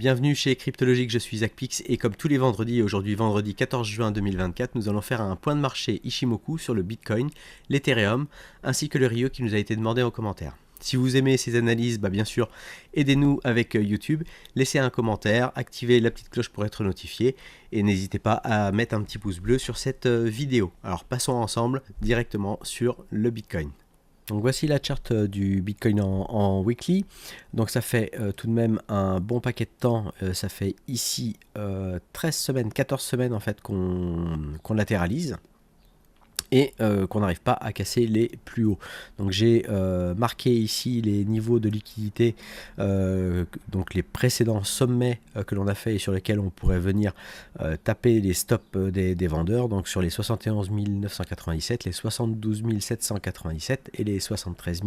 Bienvenue chez Cryptologique, je suis ZachPix et comme tous les vendredis, aujourd'hui vendredi 14 juin 2024, nous allons faire un point de marché Ishimoku sur le Bitcoin, l'Ethereum ainsi que le Ryo qui nous a été demandé en commentaire. Si vous aimez ces analyses, bien sûr, aidez-nous avec YouTube, laissez un commentaire, activez la petite cloche pour être notifié et n'hésitez pas à mettre un petit pouce bleu sur cette vidéo. Alors passons ensemble directement sur le Bitcoin. Donc voici la charte du Bitcoin en weekly. Donc ça fait tout de même un bon paquet de temps. Ça fait ici 13 semaines, 14 semaines en fait qu'on latéralise. Et qu'on n'arrive pas à casser les plus hauts. Donc j'ai marqué ici les niveaux de liquidité, donc les précédents sommets que l'on a fait et sur lesquels on pourrait venir taper les stops des vendeurs, donc sur les 71 997, les 72 797 et les 73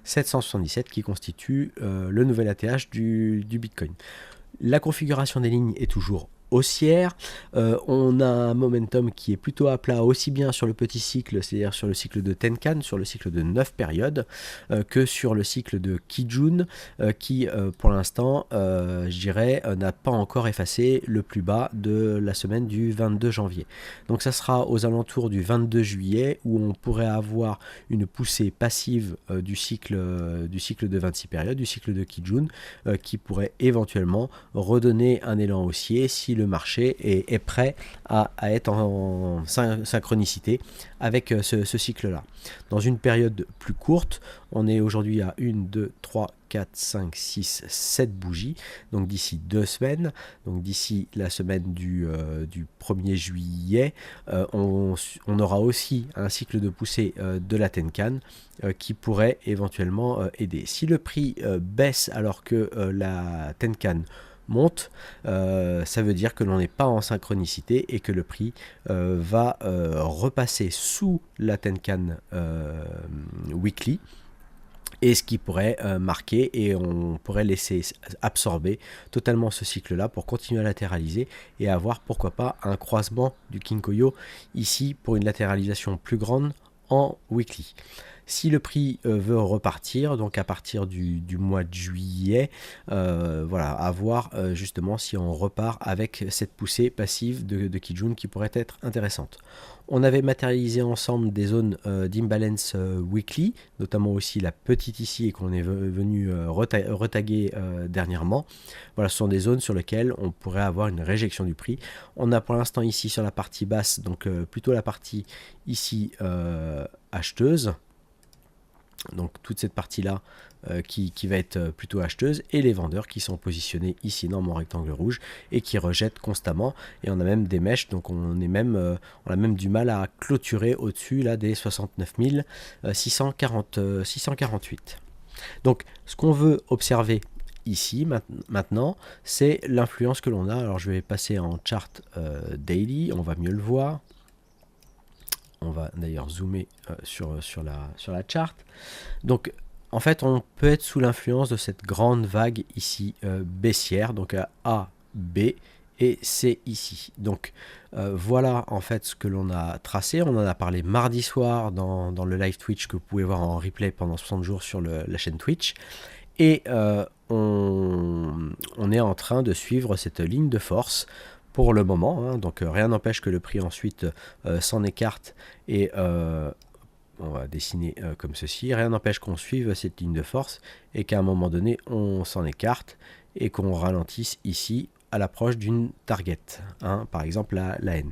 777 qui constituent le nouvel ATH du Bitcoin. La configuration des lignes est toujours haussière, on a un momentum qui est plutôt à plat aussi bien sur le petit cycle, c'est-à-dire sur le cycle de Tenkan, sur le cycle de 9 périodes, que sur le cycle de Kijun, qui pour l'instant, je dirais, n'a pas encore effacé le plus bas de la semaine du 22 janvier. Donc ça sera aux alentours du 22 juillet où on pourrait avoir une poussée passive du cycle de 26 périodes, du cycle de Kijun, qui pourrait éventuellement redonner un élan haussier si le marché est prêt à être en synchronicité avec ce cycle-là. Dans une période plus courte, on est aujourd'hui à 1, 2, 3, 4, 5, 6, 7 bougies, donc d'ici 2 semaines, donc d'ici la semaine du 1er juillet, on aura aussi un cycle de poussée de la Tenkan qui pourrait éventuellement aider. Si le prix baisse alors que la Tenkan monte, ça veut dire que l'on n'est pas en synchronicité et que le prix va repasser sous la Tenkan weekly, et ce qui pourrait marquer et on pourrait laisser absorber totalement ce cycle là pour continuer à latéraliser et avoir pourquoi pas un croisement du Kinkoyo ici pour une latéralisation plus grande en weekly. Si le prix veut repartir, donc à partir du mois de juillet, voilà, à voir justement si on repart avec cette poussée passive de Kijun qui pourrait être intéressante. On avait matérialisé ensemble des zones d'imbalance weekly, notamment aussi la petite ici et qu'on est venu retaguer dernièrement. Voilà, ce sont des zones sur lesquelles on pourrait avoir une réjection du prix. On a pour l'instant ici sur la partie basse, donc plutôt la partie ici acheteuse. Donc toute cette partie là qui va être plutôt acheteuse et les vendeurs qui sont positionnés ici dans mon rectangle rouge et qui rejettent constamment, et on a même des mèches, donc on a même du mal à clôturer au-dessus là des 69 648. Donc ce qu'on veut observer ici maintenant, c'est l'influence que l'on a. Alors je vais passer en chart daily, on va mieux le voir. On va d'ailleurs zoomer sur la chart. Donc en fait on peut être sous l'influence de cette grande vague ici baissière, donc A, B et C ici. Donc voilà en fait ce que l'on a tracé. On en a parlé mardi soir dans le live Twitch que vous pouvez voir en replay pendant 60 jours sur la chaîne Twitch. Et on est en train de suivre cette ligne de force pour le moment, hein. Donc rien n'empêche que le prix ensuite s'en écarte et on va dessiner comme ceci. Rien n'empêche qu'on suive cette ligne de force et qu'à un moment donné on s'en écarte et qu'on ralentisse ici à l'approche d'une target, hein, par exemple la N.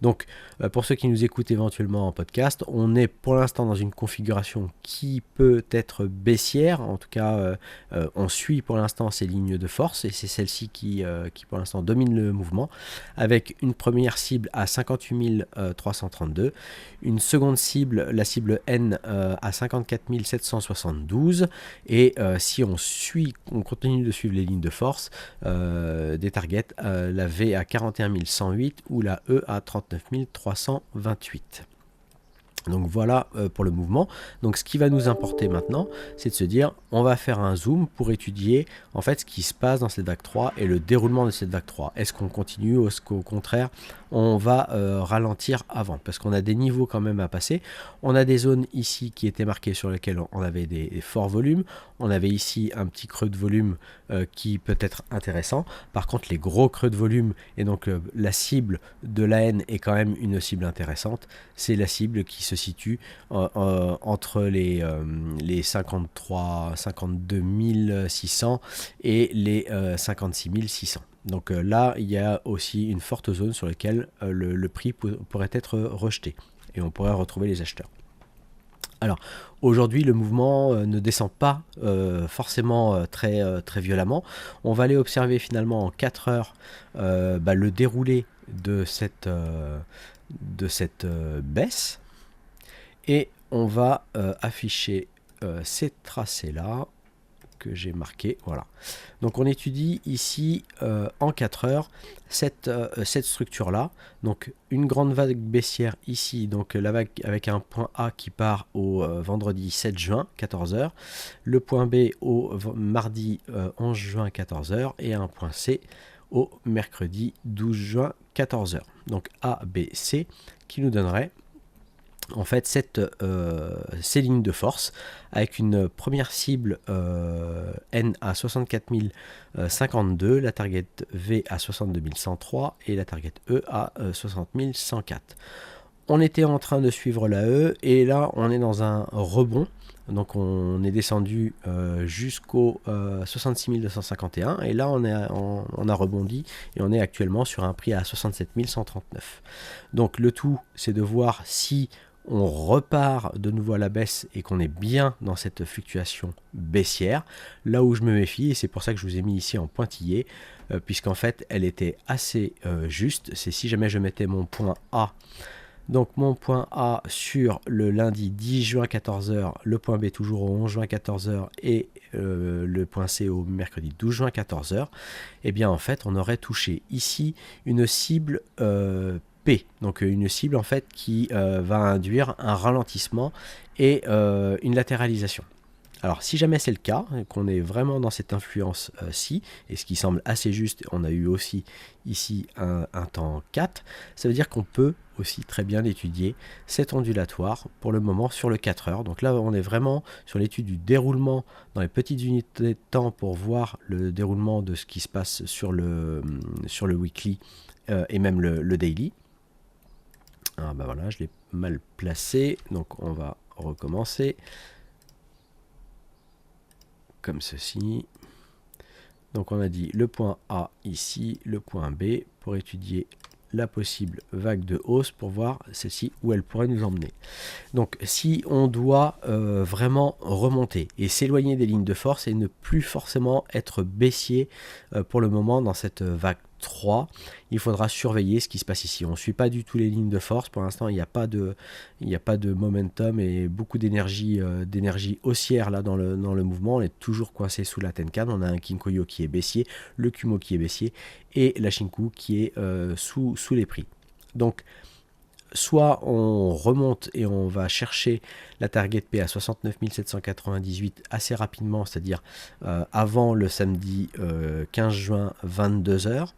Donc pour ceux qui nous écoutent éventuellement en podcast, on est pour l'instant dans une configuration qui peut être baissière, en tout cas on suit pour l'instant ces lignes de force et c'est celle-ci qui pour l'instant domine le mouvement, avec une première cible à 58 332, une seconde cible, la cible N à 54 772, et si on continue de suivre les lignes de force des targets, la V à 41 108 ou la E à 39 328. Donc voilà pour le mouvement. Donc ce qui va nous importer maintenant, c'est de se dire, on va faire un zoom pour étudier en fait ce qui se passe dans cette vague 3 et le déroulement de cette vague 3. Est-ce qu'on continue ou est-ce qu'au contraire on va ralentir avant, parce qu'on a des niveaux quand même à passer. On a des zones ici qui étaient marquées sur lesquelles on avait des forts volumes. On avait ici un petit creux de volume qui peut être intéressant. Par contre, les gros creux de volume, et donc la cible de l'AN est quand même une cible intéressante. C'est la cible qui se situe entre les 52 600 et les 56 600. Donc là, il y a aussi une forte zone sur laquelle le prix pourrait être rejeté et on pourrait retrouver les acheteurs. Alors aujourd'hui le mouvement ne descend pas forcément très violemment. On va aller observer finalement en 4 heures le déroulé de cette baisse et on va afficher ces tracés là que j'ai marqué, voilà. Donc on étudie ici en 4 heures cette structure là, donc une grande vague baissière ici, donc la vague avec un point A qui part au vendredi 7 juin 14h, le point B au mardi 11 juin 14h et un point C au mercredi 12 juin 14h. Donc A, B, C qui nous donnerait en fait ces lignes de force avec une première cible N à 64 052, la target V à 62 103 et la target E à 60 104. On était en train de suivre la E et là on est dans un rebond. Donc on est descendu jusqu'au 66 251 et là on a rebondi et on est actuellement sur un prix à 67 139. Donc le tout c'est de voir si on repart de nouveau à la baisse et qu'on est bien dans cette fluctuation baissière. Là où je me méfie, et c'est pour ça que je vous ai mis ici en pointillé, puisqu'en fait elle était assez juste, c'est si jamais je mettais mon point A. Donc mon point A sur le lundi 10 juin 14h, le point B toujours au 11 juin 14h et le point C au mercredi 12 juin 14h, et bien en fait on aurait touché ici une cible P, donc une cible en fait qui va induire un ralentissement et une latéralisation. Alors si jamais c'est le cas, qu'on est vraiment dans cette influence-ci, et ce qui semble assez juste, on a eu aussi ici un temps 4, ça veut dire qu'on peut aussi très bien étudier cet ondulatoire pour le moment sur le 4 heures. Donc là on est vraiment sur l'étude du déroulement dans les petites unités de temps pour voir le déroulement de ce qui se passe sur le weekly et même le daily. Ah bah voilà, je l'ai mal placé, donc on va recommencer. Comme ceci. Donc on a dit le point A ici, le point B pour étudier la possible vague de hausse pour voir celle-ci où elle pourrait nous emmener. Donc si on doit vraiment remonter et s'éloigner des lignes de force et ne plus forcément être baissier pour le moment dans cette vague 3, il faudra surveiller ce qui se passe ici. On ne suit pas du tout les lignes de force. Pour l'instant, il n'y a pas de momentum et beaucoup d'énergie haussière là dans le mouvement. On est toujours coincé sous la Tenkan. On a un Kinkoyo qui est baissier, le Kumo qui est baissier et la Shinku qui est sous les prix. Donc, soit on remonte et on va chercher la target P à 69 798 assez rapidement, c'est-à-dire avant le samedi 15 juin 22h.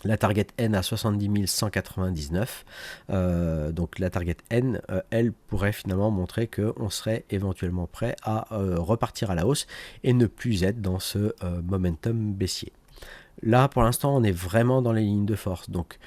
La target N à 70 199, donc la target N, elle pourrait finalement montrer qu'on serait éventuellement prêt à repartir à la hausse et ne plus être dans ce momentum baissier. Là, pour l'instant, on est vraiment dans les lignes de force, donc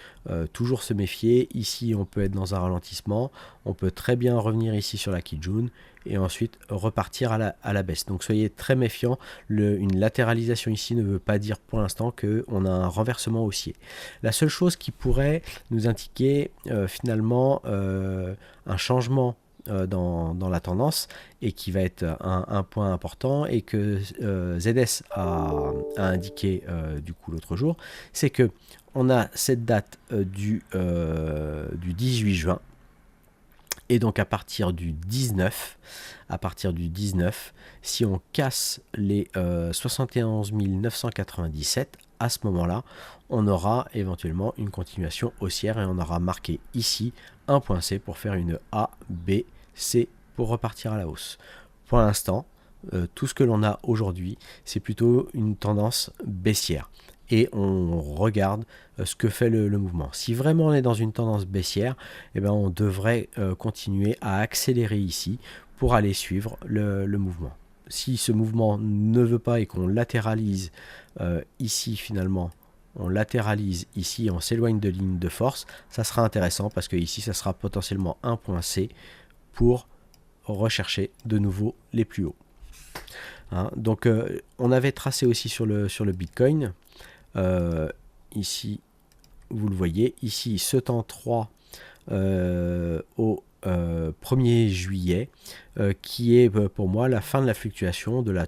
toujours se méfier. Ici, on peut être dans un ralentissement, on peut très bien revenir ici sur la Kijun et ensuite repartir à la baisse. Donc soyez très méfiants, une latéralisation ici ne veut pas dire pour l'instant qu'on a un renversement haussier. La seule chose qui pourrait nous indiquer finalement un changement dans la tendance et qui va être un point important et que ZS a indiqué du coup l'autre jour, c'est que on a cette date du 18 juin et donc à partir du 19, si on casse les 71 997, à ce moment-là, on aura éventuellement une continuation haussière et on aura marqué ici un point C pour faire une A, B, C pour repartir à la hausse. Pour l'instant, tout ce que l'on a aujourd'hui, c'est plutôt une tendance baissière. et on regarde ce que fait le mouvement. Si vraiment on est dans une tendance baissière, eh ben, on devrait continuer à accélérer ici pour aller suivre le mouvement. Si ce mouvement ne veut pas et qu'on latéralise ici finalement, on latéralise ici, on s'éloigne de ligne de force, ça sera intéressant parce que ici ça sera potentiellement un point C pour rechercher de nouveau les plus hauts. Hein, donc on avait tracé aussi sur le Bitcoin, ici vous le voyez, ici ce temps 3 au 1er juillet, qui est pour moi la fin de la fluctuation de la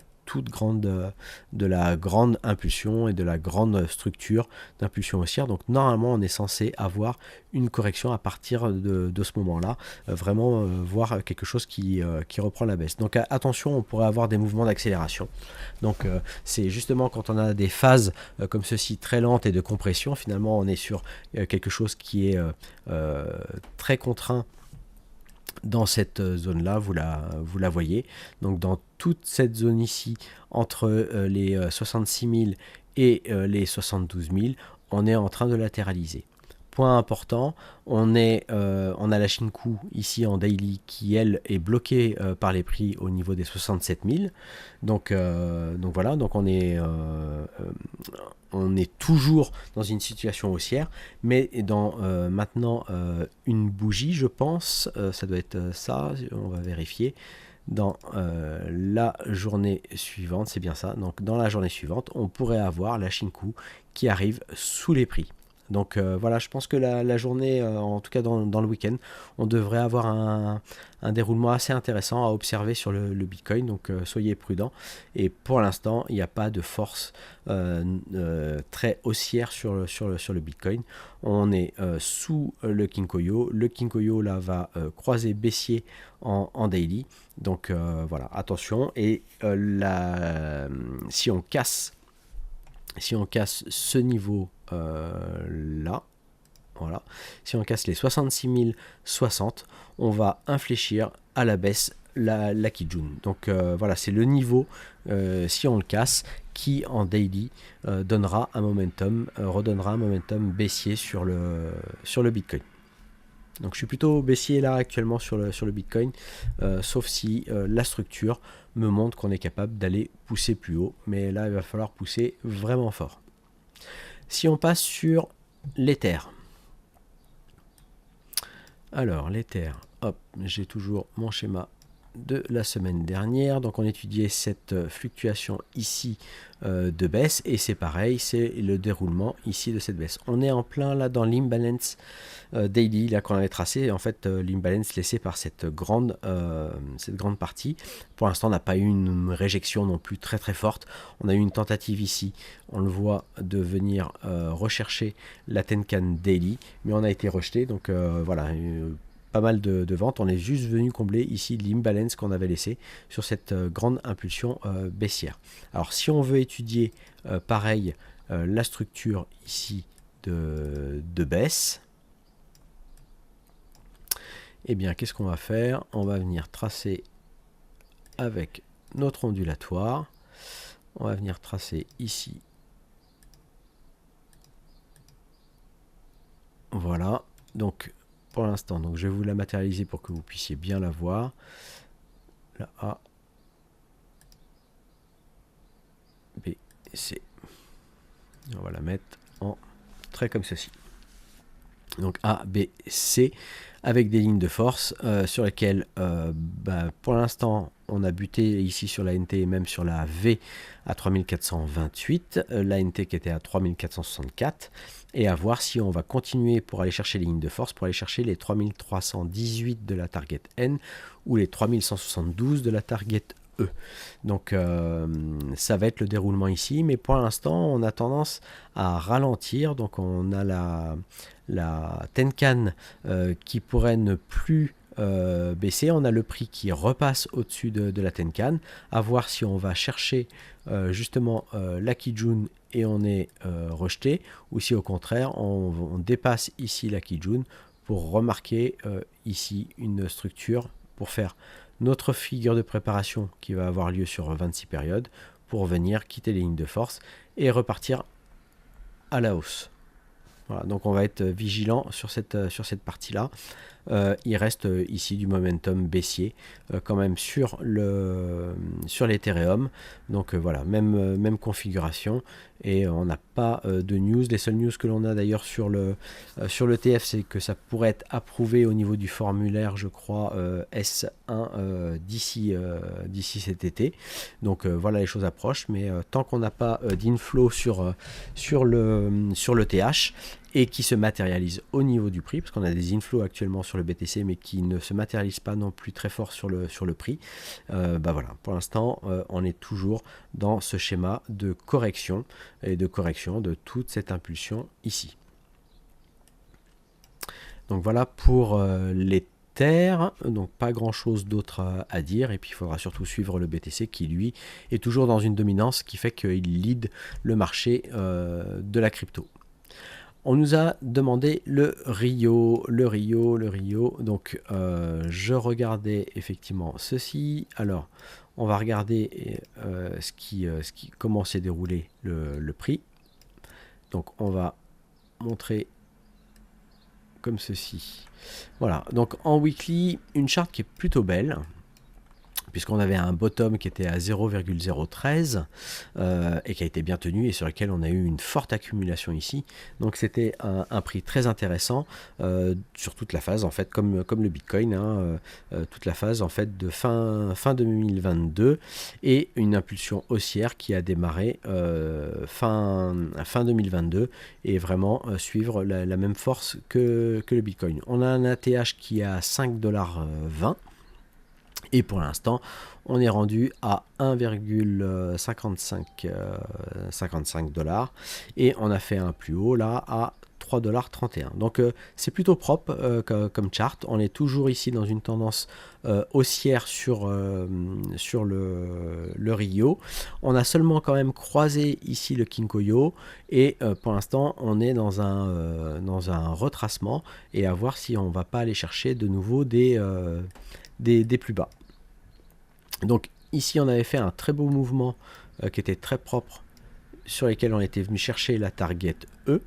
grande impulsion et de la grande structure d'impulsion haussière. Donc normalement on est censé avoir une correction à partir de ce moment-là, vraiment voir quelque chose qui reprend la baisse. Donc attention, on pourrait avoir des mouvements d'accélération. Donc c'est justement quand on a des phases comme ceci très lentes et de compression, finalement on est sur quelque chose qui est très contraint. Dans cette zone-là, vous la voyez. Donc dans toute cette zone ici, entre les 66 000 et les 72 000, on est en train de latéraliser. Point important, on a la Shinku ici en daily qui, elle, est bloquée par les prix au niveau des 67 000. Donc voilà, donc on est toujours dans une situation haussière, mais dans maintenant une bougie, je pense, ça doit être ça, on va vérifier, dans la journée suivante, c'est bien ça, donc dans la journée suivante, on pourrait avoir la Shinku qui arrive sous les prix. Donc voilà, je pense que la journée, en tout cas dans le week-end, on devrait avoir un déroulement assez intéressant à observer sur le Bitcoin, donc soyez prudents. Et pour l'instant, il n'y a pas de force très haussière sur le Bitcoin. On est sous le Kinkoyo. Le Kinkoyo là va croiser baissier en daily. Donc voilà, attention. Et si on casse ce niveau là, voilà, si on casse les 66 060, on va infléchir à la baisse la Kijun. Donc voilà, c'est le niveau, si on le casse, qui en daily redonnera un momentum baissier sur le Bitcoin. Donc je suis plutôt baissier là actuellement sur le Bitcoin, sauf si la structure me montre qu'on est capable d'aller pousser plus haut, mais là il va falloir pousser vraiment fort. Si on passe sur l'Ether, alors l'Ether, hop, j'ai toujours mon schéma de la semaine dernière, donc on étudiait cette fluctuation ici de baisse, et c'est pareil, c'est le déroulement ici de cette baisse. On est en plein là dans l'imbalance daily là qu'on avait tracé, en fait l'imbalance laissé par cette grande partie. Pour l'instant on n'a pas eu une réjection non plus très très forte, on a eu une tentative ici, on le voit, de venir rechercher la Tenkan daily, mais on a été rejeté, donc voilà, pas mal de ventes. On est juste venu combler ici l'imbalance qu'on avait laissé sur cette grande impulsion baissière. Alors si on veut étudier pareil la structure ici de baisse, eh bien qu'est-ce qu'on va faire? On va venir tracer avec notre ondulatoire, on va venir tracer ici, voilà, donc pour l'instant, donc je vais vous la matérialiser pour que vous puissiez bien la voir. La A, B, C. On va la mettre en trait comme ceci. Donc A, B, C, avec des lignes de force sur lesquelles, pour l'instant, on a buté ici sur la NT et même sur la V à 3428, la NT qui était à 3464, et à voir si on va continuer pour aller chercher les lignes de force, pour aller chercher les 3318 de la target N ou les 3172 de la target E. Donc ça va être le déroulement ici, mais pour l'instant on a tendance à ralentir, donc on a la Tenkan qui pourrait ne plus baisser, on a le prix qui repasse au-dessus de la Tenkan, à voir si on va chercher justement la Kijun et on est rejeté, ou si au contraire on dépasse ici la Kijun pour remarquer ici une structure pour faire notre figure de préparation qui va avoir lieu sur 26 périodes pour venir quitter les lignes de force et repartir à la hausse. Voilà, donc on va être vigilant sur cette partie-là. Il reste ici du momentum baissier quand même sur l'Ethereum. Donc voilà, même configuration. Et on n'a pas de news. Les seules news que l'on a d'ailleurs sur l'ETF, c'est que ça pourrait être approuvé au niveau du formulaire, je crois, S1 d'ici cet été. Donc voilà, les choses approchent. Mais tant qu'on n'a pas d'inflow sur l'ETH, et qui se matérialise au niveau du prix, parce qu'on a des inflows actuellement sur le BTC, mais qui ne se matérialisent pas non plus très fort sur le prix. Bah voilà, pour l'instant, on est toujours dans ce schéma de correction, et de correction de toute cette impulsion ici. Donc voilà pour les terres, donc pas grand chose d'autre à dire, et puis il faudra surtout suivre le BTC qui lui est toujours dans une dominance qui fait qu'il lead le marché de la crypto. On nous a demandé le Rio. Donc, je regardais effectivement ceci. Alors, on va regarder comment s'est déroulé le prix. Donc, on va montrer comme ceci. Voilà. Donc, en weekly, une charte qui est plutôt belle, puisqu'on avait un bottom qui était à 0,013 et qui a été bien tenu et sur lequel on a eu une forte accumulation ici. Donc c'était un prix très intéressant sur toute la phase en fait, comme le Bitcoin, toute la phase en fait de fin 2022 et une impulsion haussière qui a démarré fin 2022 et vraiment suivre la même force que le Bitcoin. On a un ATH qui est à 5,20 $. Et pour l'instant, on est rendu à 1,55 $. Et on a fait un plus haut là à 3,31 $. Donc c'est plutôt propre comme chart. On est toujours ici dans une tendance haussière sur le Rio. On a seulement quand même croisé ici le Kinkoyo. Et pour l'instant, on est dans un retracement. Et à voir si on ne va pas aller chercher de nouveau des plus bas. Donc ici on avait fait un très beau mouvement qui était très propre, sur lesquels on était venu chercher la target E.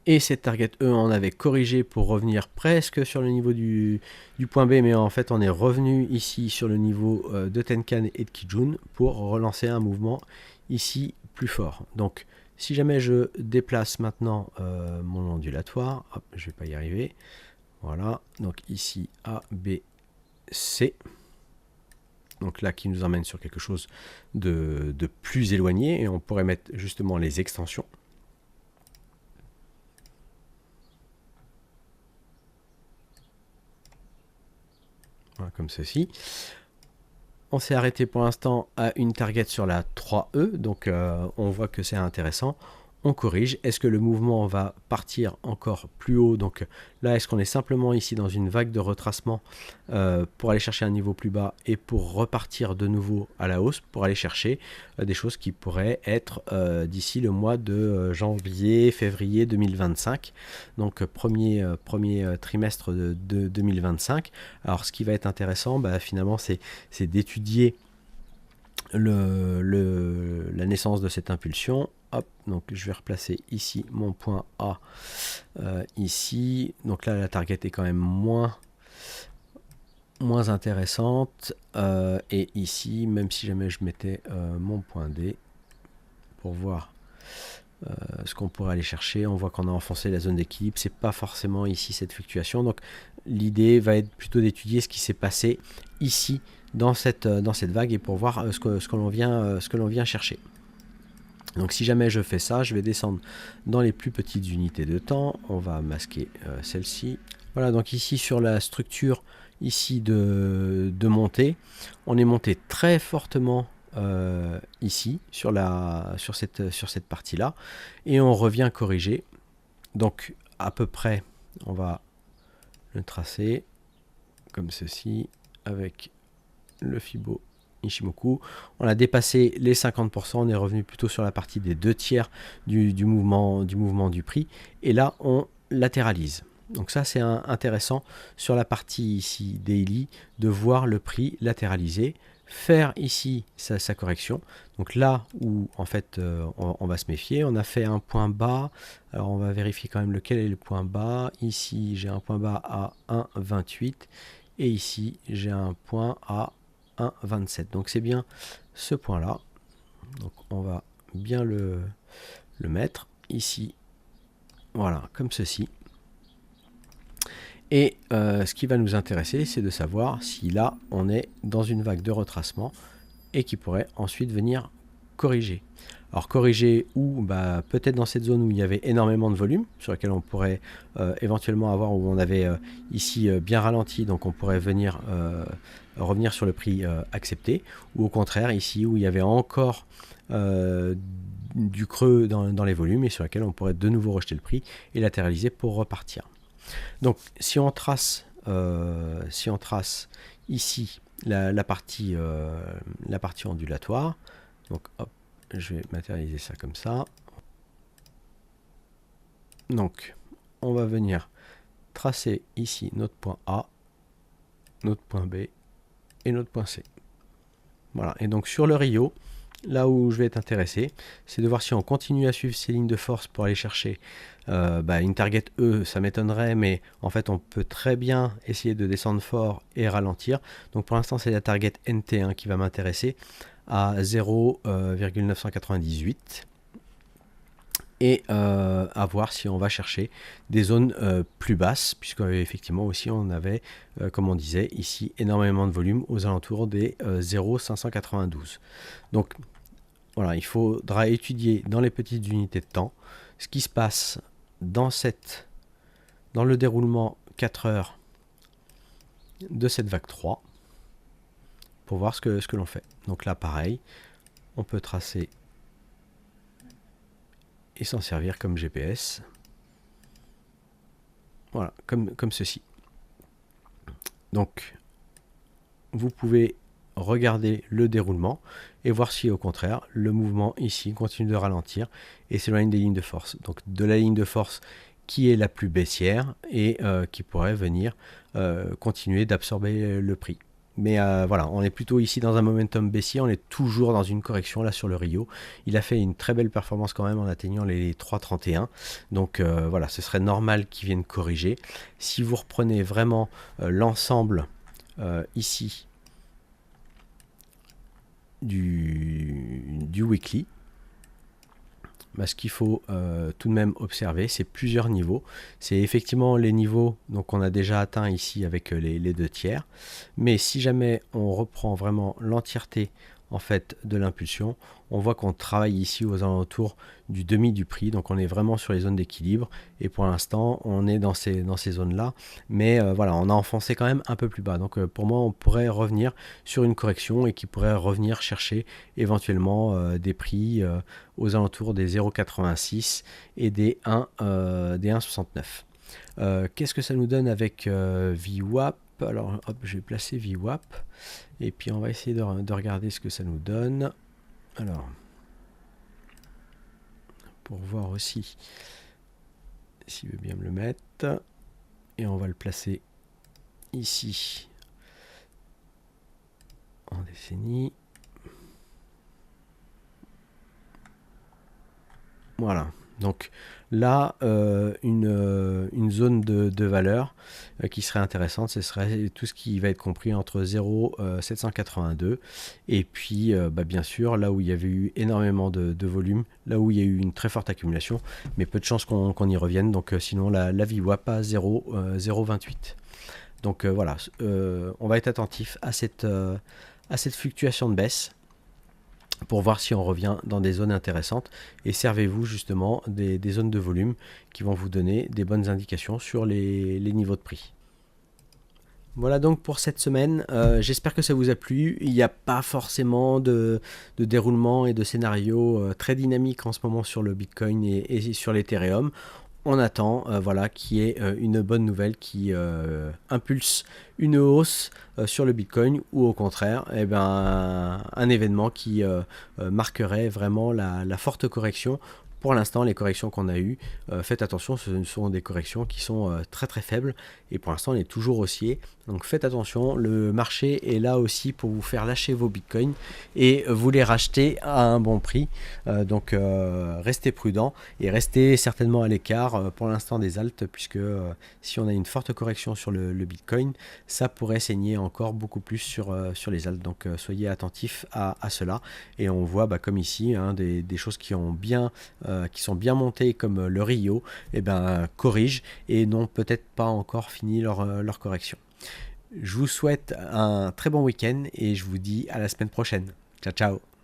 Et cette target E, on avait corrigé pour revenir presque sur le niveau du point B, mais en fait on est revenu ici sur le niveau de Tenkan et de Kijun pour relancer un mouvement ici plus fort. Donc si jamais je déplace maintenant mon ondulatoire, hop, je ne vais pas y arriver. Voilà, donc ici A, B, C. Donc là qui nous emmène sur quelque chose de plus éloigné et on pourrait mettre justement les extensions. Voilà, comme ceci. On s'est arrêté pour l'instant à une target sur la 3E, donc on voit que c'est intéressant. On corrige. Est-ce que le mouvement va partir encore plus haut? Donc là, est-ce qu'on est simplement ici dans une vague de retracement pour aller chercher un niveau plus bas et pour repartir de nouveau à la hausse, pour aller chercher des choses qui pourraient être d'ici le mois de janvier, février 2025, donc premier trimestre de 2025. Alors ce qui va être intéressant, finalement, c'est d'étudier la naissance de cette impulsion. Hop, donc je vais replacer ici mon point A ici. Donc là la target est quand même moins intéressante. Et ici, même si jamais je mettais mon point D pour voir ce qu'on pourrait aller chercher, on voit qu'on a enfoncé la zone d'équilibre. C'est pas forcément ici cette fluctuation. Donc l'idée va être plutôt d'étudier ce qui s'est passé ici dans cette vague et pour voir ce que l'on vient chercher. Donc si jamais je fais ça, je vais descendre dans les plus petites unités de temps. On va masquer celle-ci. Voilà, donc ici sur la structure ici de montée, on est monté très fortement ici sur cette partie-là et on revient corriger. Donc à peu près, on va le tracer comme ceci avec le Fibo Ichimoku. On a dépassé les 50%, on est revenu plutôt sur la partie des 2/3 du mouvement du prix et là on latéralise. Donc ça c'est intéressant sur la partie ici daily de voir le prix latéraliser faire ici sa correction. Donc là où en fait on va se méfier, on a fait un point bas. Alors on va vérifier quand même lequel est le point bas. Ici j'ai un point bas à 1,28 et ici j'ai un point à 1,27. Donc c'est bien ce point là. Donc on va bien le mettre ici. Voilà, comme ceci. Et ce qui va nous intéresser, c'est de savoir si là, on est dans une vague de retracement et qui pourrait ensuite venir corriger. Alors corriger où? Peut-être dans cette zone où il y avait énormément de volume, sur laquelle on pourrait éventuellement avoir, où on avait ici bien ralenti, donc on pourrait venir revenir sur le prix accepté, ou au contraire ici où il y avait encore du creux dans les volumes et sur laquelle on pourrait de nouveau rejeter le prix et latéraliser pour repartir. Donc si on trace ici la partie ondulatoire, donc hop, je vais matérialiser ça comme ça. Donc on va venir tracer ici notre point A, notre point B et notre point C. Voilà, et donc sur le Rio, là où je vais être intéressé, c'est de voir si on continue à suivre ces lignes de force pour aller chercher une target E, ça m'étonnerait, mais en fait on peut très bien essayer de descendre fort et ralentir. Donc pour l'instant c'est la target NT1 qui va m'intéresser à 0,998 et à voir si on va chercher des zones plus basses, puisque effectivement aussi on avait, comme on disait ici, énormément de volume aux alentours des 0,592. Donc voilà, il faudra étudier dans les petites unités de temps ce qui se passe dans le déroulement 4 heures de cette vague 3 pour voir ce que l'on fait. Donc là pareil, on peut tracer et s'en servir comme GPS. Voilà, comme ceci. Donc, vous pouvez regarder le déroulement et voir si au contraire, le mouvement ici continue de ralentir et s'éloigne des lignes de force. Donc, de la ligne de force qui est la plus baissière et qui pourrait venir continuer d'absorber le prix. Mais voilà, on est plutôt ici dans un momentum baissier, on est toujours dans une correction là sur le Rio. Il a fait une très belle performance quand même en atteignant les 3,31. Donc voilà, ce serait normal qu'il vienne corriger. Si vous reprenez vraiment l'ensemble ici du weekly, ce qu'il faut tout de même observer, c'est plusieurs niveaux. C'est effectivement les niveaux qu'on a déjà atteints ici avec les 2 tiers. Mais si jamais on reprend vraiment l'entièreté en fait de l'impulsion, on voit qu'on travaille ici aux alentours du demi du prix. Donc on est vraiment sur les zones d'équilibre. Et pour l'instant, on est dans ces zones-là. Mais voilà, on a enfoncé quand même un peu plus bas. Donc pour moi, on pourrait revenir sur une correction et qui pourrait revenir chercher éventuellement des prix aux alentours des 0,86 et des 1,69. Qu'est-ce que ça nous donne avec VWAP? Alors hop, je vais placer VWAP et puis on va essayer de regarder ce que ça nous donne. Alors, pour voir aussi s'il veut bien me le mettre, et on va le placer ici en décennie. Voilà, donc là, une zone de valeur qui serait intéressante, ce serait tout ce qui va être compris entre 0,782 et puis bien sûr là où il y avait eu énormément de volume, là où il y a eu une très forte accumulation, mais peu de chances qu'on y revienne, donc sinon la VWAP à 0,28. Donc voilà, on va être attentif à cette fluctuation de baisse pour voir si on revient dans des zones intéressantes, et servez-vous justement des zones de volume qui vont vous donner des bonnes indications sur les niveaux de prix. Voilà donc pour cette semaine, j'espère que ça vous a plu. Il n'y a pas forcément de déroulement et de scénario très dynamique en ce moment sur le Bitcoin et sur l'Ethereum. On attend voilà, qu'il y ait une bonne nouvelle qui impulse une hausse sur le Bitcoin, ou au contraire un événement qui marquerait vraiment la forte correction Pour l'instant, les corrections qu'on a eues, faites attention, ce sont des corrections qui sont très très faibles et pour l'instant on est toujours haussier. Donc faites attention, le marché est là aussi pour vous faire lâcher vos bitcoins et vous les racheter à un bon prix. Donc restez prudent et restez certainement à l'écart pour l'instant des alts, puisque si on a une forte correction sur le bitcoin, ça pourrait saigner encore beaucoup plus sur les alts. Donc soyez attentifs à cela. Et on voit comme ici des choses qui sont bien montées comme le Rio, corrigent et n'ont peut-être pas encore fini leur correction. Je vous souhaite un très bon week-end et je vous dis à la semaine prochaine. Ciao ciao.